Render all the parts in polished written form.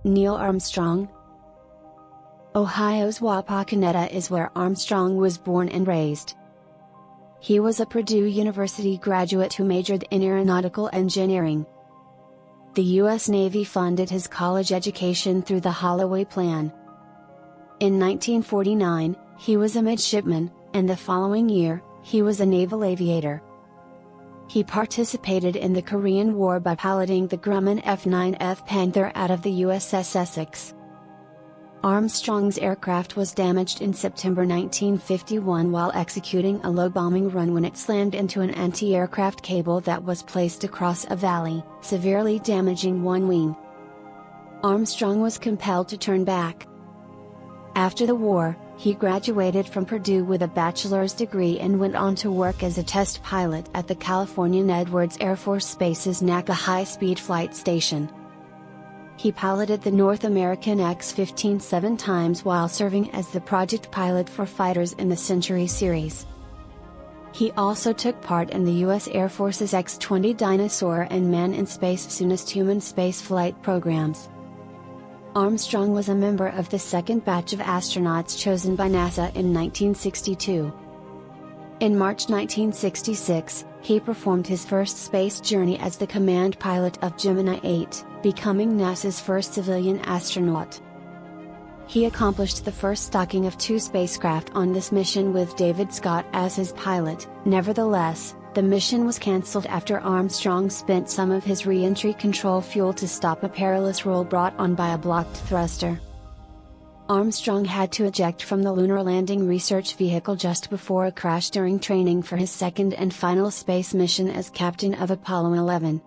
Neil Armstrong. Ohio's Wapakoneta is where Armstrong was born and raised. He was a Purdue University graduate who majored in aeronautical engineering. The U.S. Navy funded his college education through the Holloway Plan. In 1949, he was a midshipman, and the following year, he was a naval aviator. He participated in the Korean War by piloting the Grumman F-9F Panther out of the USS Essex. Armstrong's aircraft was damaged in September 1951 while executing a low bombing run when it slammed into an anti-aircraft cable that was placed across a valley, severely damaging one wing. Armstrong was compelled to turn back. After the war, he graduated from Purdue with a bachelor's degree and went on to work as a test pilot at the Californian Edwards Air Force Base's NACA high-speed flight station. He piloted the North American X-15 7 times while serving as the project pilot for fighters in the Century series. He also took part in the U.S. Air Force's X-20 Dinosaur and Man in Space soonest human spaceflight programs. Armstrong was a member of the second batch of astronauts chosen by NASA in 1962. In March 1966, he performed his first space journey as the command pilot of Gemini 8, becoming NASA's first civilian astronaut. He accomplished the first docking of 2 spacecraft on this mission with David Scott as his pilot. Nevertheless, the mission was cancelled after Armstrong spent some of his re-entry control fuel to stop a perilous roll brought on by a blocked thruster. Armstrong had to eject from the lunar landing research vehicle just before a crash during training for his second and final space mission as captain of Apollo 11.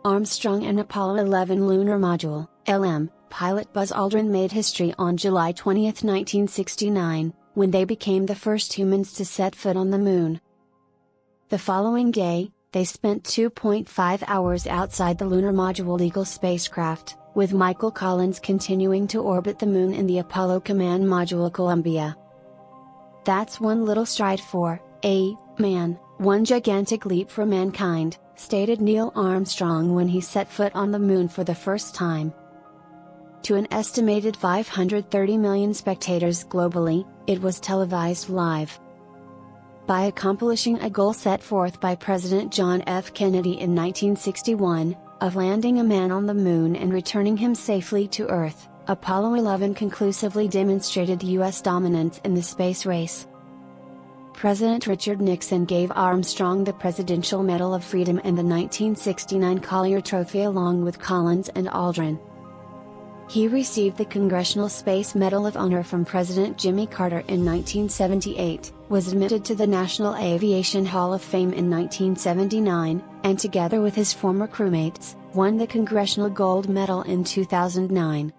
Armstrong and Apollo 11 Lunar Module, LM, pilot Buzz Aldrin made history on July 20, 1969, when they became the first humans to set foot on the Moon. The following day, they spent 2.5 hours outside the Lunar Module Eagle spacecraft, with Michael Collins continuing to orbit the Moon in the Apollo Command Module Columbia. "That's one little stride for a man, one gigantic leap for mankind," stated Neil Armstrong when he set foot on the Moon for the first time. To an estimated 530 million spectators globally, it was televised live. By accomplishing a goal set forth by President John F. Kennedy in 1961, of landing a man on the Moon and returning him safely to Earth, Apollo 11 conclusively demonstrated U.S. dominance in the space race. President Richard Nixon gave Armstrong the Presidential Medal of Freedom and the 1969 Collier Trophy along with Collins and Aldrin. He received the Congressional Space Medal of Honor from President Jimmy Carter in 1978, was admitted to the National Aviation Hall of Fame in 1979, and together with his former crewmates, won the Congressional Gold Medal in 2009.